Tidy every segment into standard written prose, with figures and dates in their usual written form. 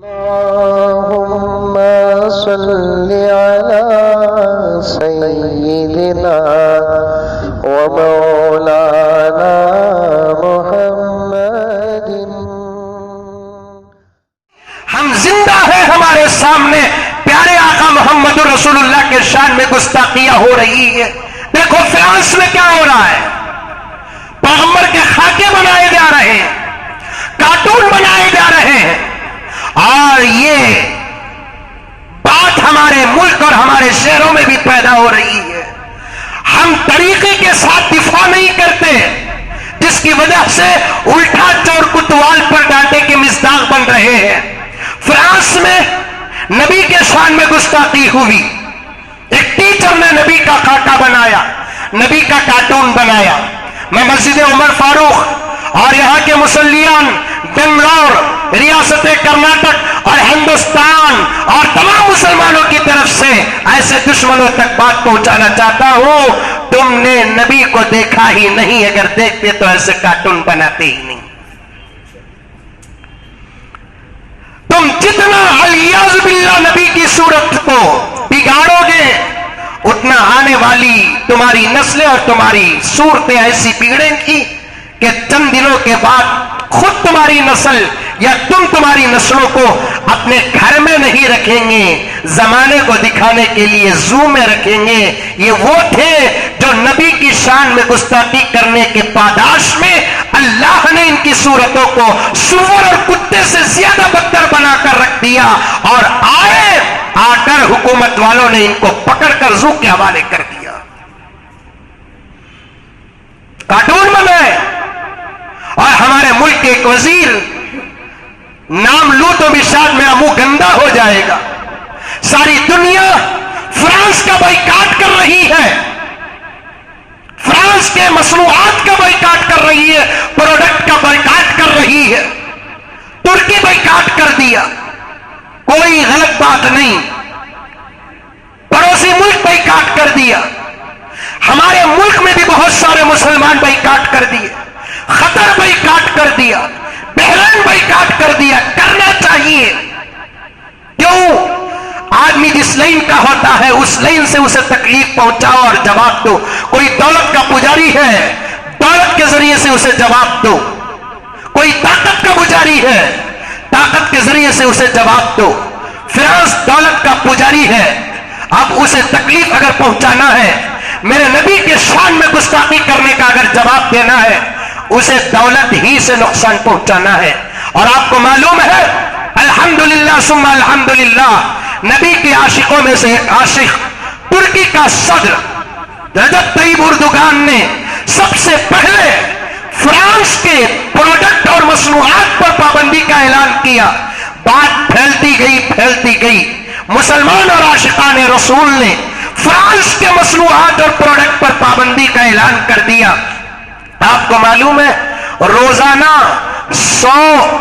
اللهم صل على سيدنا ومولانا محمد۔ ہم زندہ ہیں، ہمارے سامنے پیارے آقا محمد رسول اللہ کے شان میں گستاخیاں ہو رہی ہے۔ دیکھو فرانس میں کیا ہو رہا ہے، پیغمبر کے خاکے بنائے جا رہے ہیں، کارٹون بنائے جا رہے ہیں، اور یہ بات ہمارے ملک اور ہمارے شہروں میں بھی پیدا ہو رہی ہے۔ ہم طریقے کے ساتھ دفاع نہیں کرتے، جس کی وجہ سے الٹا چور کوتوال پر ڈانٹے کے مصداق بن رہے ہیں۔ فرانس میں نبی کے شان میں گستاخی ہوئی، ایک ٹیچر نے نبی کا خاکہ بنایا، نبی کا کارٹون بنایا۔ میں مسجد عمر فاروق اور یہاں کے مصلیان بنگلور، ریاست کرناٹک اور ہندوستان اور تمام مسلمانوں کی طرف سے ایسے دشمنوں تک بات پہنچانا چاہتا ہوں، تم نے نبی کو دیکھا ہی نہیں، اگر دیکھتے تو ایسے کارٹون بناتے ہی نہیں۔ تم جتنا علیاذ باللہ نبی کی صورت کو بگاڑو گے، اتنا آنے والی تمہاری نسلیں اور تمہاری صورتیں ایسی بگڑیں گی کہ چند دنوں کے بعد خود تمہاری نسل یا تم تمہاری نسلوں کو اپنے گھر میں نہیں رکھیں گے، زمانے کو دکھانے کے لیے زو میں رکھیں گے۔ یہ وہ تھے جو نبی کی شان میں گستاخی کرنے کے پاداش میں اللہ نے ان کی صورتوں کو سور اور کتے سے زیادہ بدتر بنا کر رکھ دیا، اور آ کر حکومت والوں نے ان کو پکڑ کر زو کے حوالے کر دیا، کارٹون بنائے۔ اور ہمارے ملک کے ایک وزیر، نام لوں تو بھی شاید میرا منہ گندا ہو جائے گا، ساری دنیا فرانس کا بائیکاٹ کر رہی ہے، فرانس کے مصنوعات کا بائیکاٹ کر رہی ہے، پروڈکٹ کا بائیکاٹ کر رہی ہے، ترکی بائیکاٹ کر دیا، کوئی غلط بات نہیں، پڑوسی ملک بائیکاٹ کر دیا، ہمارے ملک میں بھی بہت سارے مسلمان بائیکاٹ کر دیے، قطر بائیکاٹ کر دیا، بحرین بائیکاٹ کر دیا۔ کرنا چاہیے، کیوں؟ آدمی جس لائن کا ہوتا ہے اس لائن سے اسے تکلیف پہنچاؤ اور جواب دو۔ کوئی دولت کا پجاری ہے، دولت کے ذریعے سے اسے جواب دو۔ کوئی طاقت کا پجاری ہے، طاقت کے ذریعے سے اسے جواب دو۔ فرانس دولت کا پجاری ہے، اب اسے تکلیف اگر پہنچانا ہے، میرے نبی کے شان میں گستاخی کرنے کا اگر جواب دینا ہے، اسے دولت ہی سے نقصان پہنچانا ہے۔ اور آپ کو معلوم ہے، الحمدللہ ثم الحمدللہ، نبی کے عاشقوں میں سے ایک عاشق، ترکی کا صدر رجب طیب اردوغان نے سب سے پہلے فرانس کے پروڈکٹ اور مصنوعات پر پابندی کا اعلان کیا۔ بات پھیلتی گئی، مسلمان اور عاشقان رسول نے فرانس کے مصنوعات اور پروڈکٹ پر پابندی کا اعلان کر دیا۔ آپ کو معلوم ہے روزانہ 100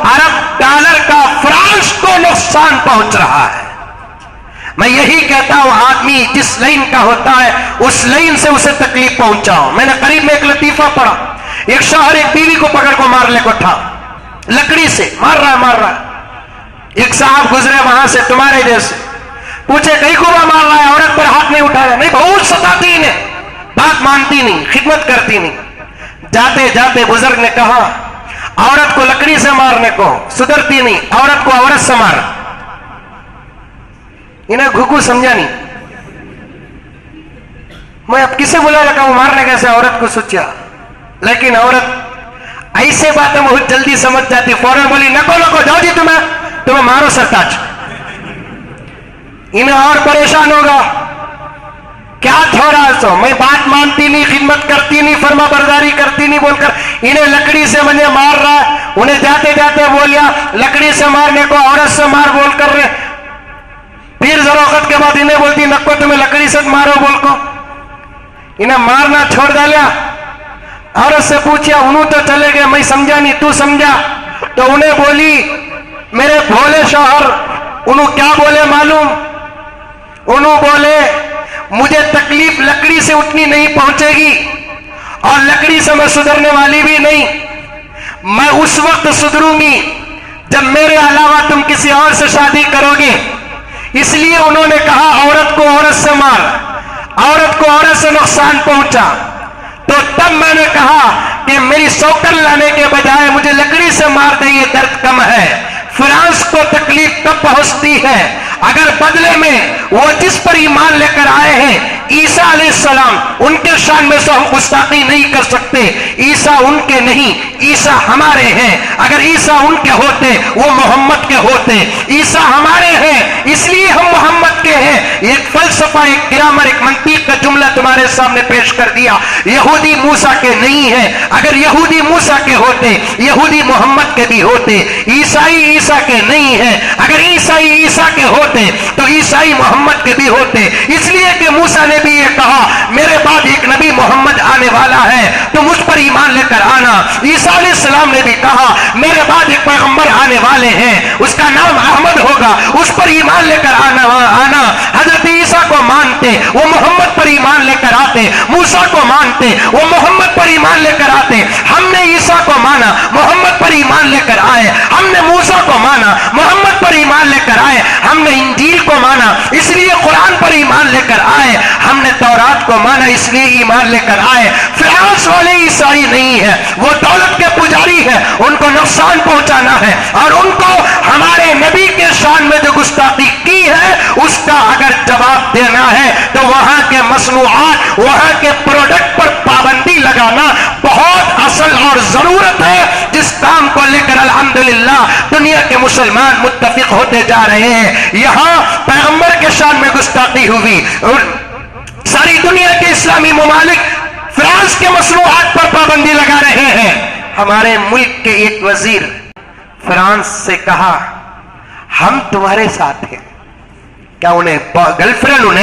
ارب ڈالر کا فرانس کو نقصان پہنچ رہا ہے۔ میں یہی کہتا ہوں، آدمی جس لائن کا ہوتا ہے اس لائن سے اسے تکلیف پہنچاؤ۔ میں نے قریب میں ایک لطیفہ پڑھا، ایک شوہر ایک بیوی کو پکڑ کو مارنے کو تھا، لکڑی سے مار رہا ہے۔ ایک صاحب گزرے وہاں سے تمہارے جیسے، پوچھے کئی کو مار رہا ہے، عورت پر ہاتھ نہیں اٹھایا، نہیں بہت ستاتی انہیں، بات مانتی نہیں، خدمت کرتی نہیں۔ جاتے جاتے بزرگ نے کہا عورت کو لکڑی سے مارنے کو سدھرتی نہیں، عورت کو عورت سے مار۔ انہیں گھگو سمجھا نہیں، میں اب کسے بلا لگا ہوں مارنے کیسے عورت کو سوچا، لیکن عورت ایسے باتیں بہت جلدی سمجھ جاتی، فوراً بولی نکو جاؤ جی تمہیں مارو سرتاج۔ انہیں اور پریشان ہوگا، کیا تھوڑا سو میں بات مانتی نہیں، خدمت کرتی نہیں، فرما برداری کرتی نہیں بول کر انہیں لکڑی سے مجھے مار رہا ہے۔ انہیں جاتے جاتے بولیا لکڑی سے مارنے کو عورت سے مار بول کر رہے، پھر ذرا وقت کے بعد انہیں بولتی نکو تمہیں لکڑی سے مارو بول کو، انہیں مارنا چھوڑ ڈالیا۔ عورت سے پوچھا انہوں تو چلے گئے، میں سمجھا نہیں، تو سمجھا؟ تو انہیں بولی میرے بھولے شوہر، انہوں کیا بولے معلوم؟ انہوں بولے مجھے تکلیف لکڑی سے اتنی نہیں پہنچے گی، اور لکڑی سے میں سدھرنے والی بھی نہیں، میں اس وقت سدھروں گی جب میرے علاوہ تم کسی اور سے شادی کرو گے، اس لیے انہوں نے کہا عورت کو عورت سے مار، عورت کو عورت سے نقصان پہنچا۔ تو تب میں نے کہا کہ میری سوکن لانے کے بجائے مجھے لکڑی سے مار دیں، یہ درد کم ہے۔ فرانس کو تکلیف کب پہنچتی ہے؟ اگر بدلے میں وہ جس پر ایمان لے کر آئے ہیں عیسیٰ علیہ السلام، ان کے شان میں سے ہم گستاخی نہیں کر سکتے۔ عیسیٰ ان کے نہیں، عیسیٰ ہمارے ہیں۔ اگر عیسیٰ ان کے ہوتے وہ محمد کے ہوتے۔ عیسیٰ ہمارے ہیں اس لیے ہم محمد کے ہیں۔ ایک فلسفہ، ایک گرامر، ایک منطق کا جملہ تمہارے سامنے پیش کر دیا۔ یہودی موسیٰ کے نہیں ہیں، اگر یہودی موسیٰ کے ہوتے یہودی محمد کے بھی ہوتے۔ عیسائی عیسیٰ کے نہیں ہیں، اگر عیسائی عیسیٰ کے ہوتے تو عیسائی محمد کے بھی ہوتے۔ اس لیے کہ موسیٰ نے بھی یہ کہا میرے بعد ایک نبی محمد آنے والا ہے، تم اس پر ایمان لے کر آنا۔ عیسیٰ علیہ السلام نے بھی کہا میرے بعد ایک پیغمبر آنے والے ہیں، اس کا نام احمد ہوگا، اس پر ایمان لے کر آنا۔ حضرت عیسیٰ کو مانتے وہ محمد پر ایمان لے کر آتے، موسیٰ کو مانتے وہ محمد پر ایمان لے کر آتے۔ ہم نے عیسیٰ کو مانا، محمد پر ایمان لے کر آئے۔ ہم نے موسیٰ کو مانا، محمد پر ایمان لے کر آئے۔ ہم نے انجیل کو مانا اس لیے قرآن پر ایمان لے کر آئے۔ ہم نے تورات کو مانا اس لیے ایمان لے کر آئے۔ فرانس والے عیسائی نہیں ہے، وہ دولت کے پجاری ہے، ان کو نقصان پہنچانا ہے، اور ان کو ہمارے نبی کے شان میں جو گستاخی کی ہے اس کا اگر جواب دینا ہے تو وہاں کے مصنوعات، وہاں کے پروڈکٹ پر پابندی لگانا بہت اصل اور ضرورت ہے، جس کام کو لے کر الحمدللہ دنیا کے مسلمان متفق ہوتے جا رہے ہیں۔ یہاں پیغمبر کے شان میں گستاخی ہوئی اور ساری دنیا کے اسلامی ممالک فرانس کے مصنوعات پر پابندی لگا رہے ہیں۔ ہمارے ملک کے ایک وزیر فرانس سے کہا ہم تمہارے ساتھ ہیں۔ کیا انہیں گرل فرینڈ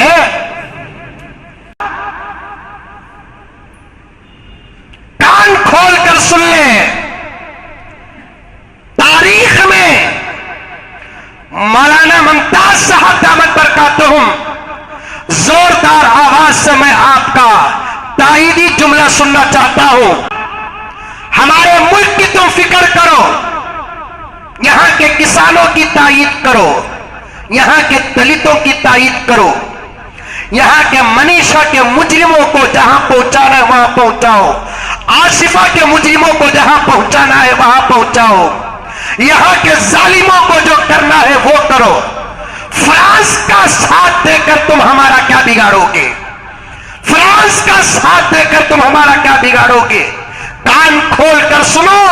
کان کھول کر سن لیں، تاریخ میں مولانا ممتاز صاحب دامت برکاتہم زوردار آواز سے میں آپ کا تائیدی جملہ سننا چاہتا ہوں۔ ہمارے ملک کی تم فکر کرو، یہاں کے کسانوں کی تائید کرو، یہاں کے دلتوں کی تائید کرو، یہاں کے منیشا کے مجرموں کو جہاں پہنچانا ہے وہاں پہنچاؤ، آصفہ کے مجرموں کو جہاں پہنچانا ہے وہاں پہنچاؤ، یہاں کے ظالموں کو جو کرنا ہے وہ کرو۔ فرانس کا ساتھ دے کر تم ہمارا کیا بگاڑو گے؟ فرانس کا ساتھ دے کر تم ہمارا کیا بگاڑو گے؟ کان کھول کر سنو،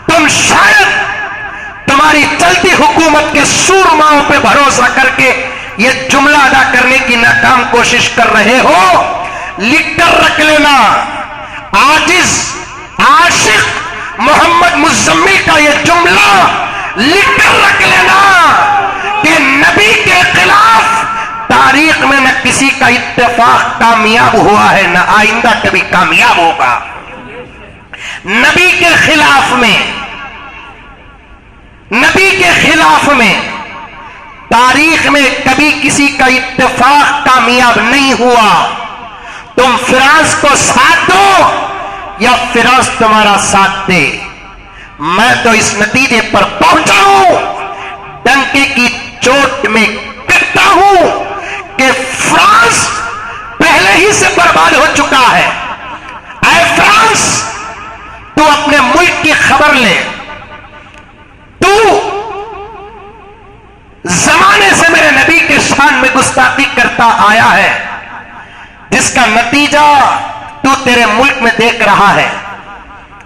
تم شاید تمہاری چلتی حکومت کے سورماؤں پہ بھروسہ کر کے یہ جملہ ادا کرنے کی ناکام کوشش کر رہے ہو۔ لکھ کر رکھ لینا، عاجز عاشق محمد مزمل کا یہ جملہ لکھ کر رکھ لینا کہ نبی کے خلاف تاریخ میں نہ کسی کا اتفاق کامیاب ہوا ہے، نہ آئندہ کبھی کامیاب ہوگا۔ نبی کے خلاف میں، نبی کے خلاف میں تاریخ میں کبھی کسی کا اتفاق کامیاب نہیں ہوا۔ تم فرانس کو ساتھ دو یا فرانس تمہارا ساتھ دے، میں تو اس نتیجے پر پہنچا ہوں، ڈنکے کی چوٹ میں کہتا ہوں کہ فرانس پہلے ہی سے برباد ہو چکا ہے۔ اے فرانس، تو اپنے ملک کی خبر لے، تو زمانے سے میرے نبی کے شان میں گستاخی کرتا آیا ہے، جس کا نتیجہ تو تیرے ملک میں دیکھ رہا ہے۔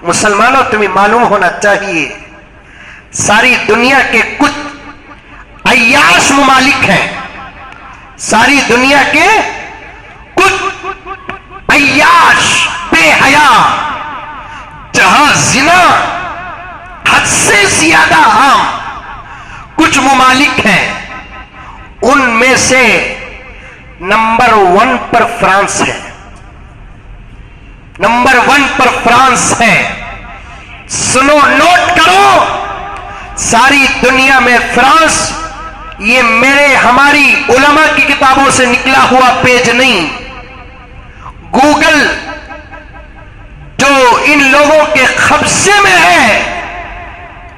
مسلمانوں تمہیں معلوم ہونا چاہیے، ساری دنیا کے کچھ عیاش ممالک ہیں، ساری دنیا کے کچھ عیاش بے حیا، جہاں زنا حد سے زیادہ عام کچھ ممالک ہیں، ان میں سے نمبر 1 پر فرانس ہے، نمبر 1 پر فرانس ہے۔ سنو، نوٹ کرو، ساری دنیا میں فرانس، یہ ہماری علماء کی کتابوں سے نکلا ہوا پیج نہیں، گوگل جو ان لوگوں کے قبضے میں ہے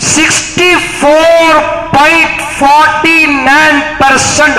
64.49%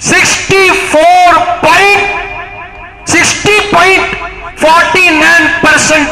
60.49%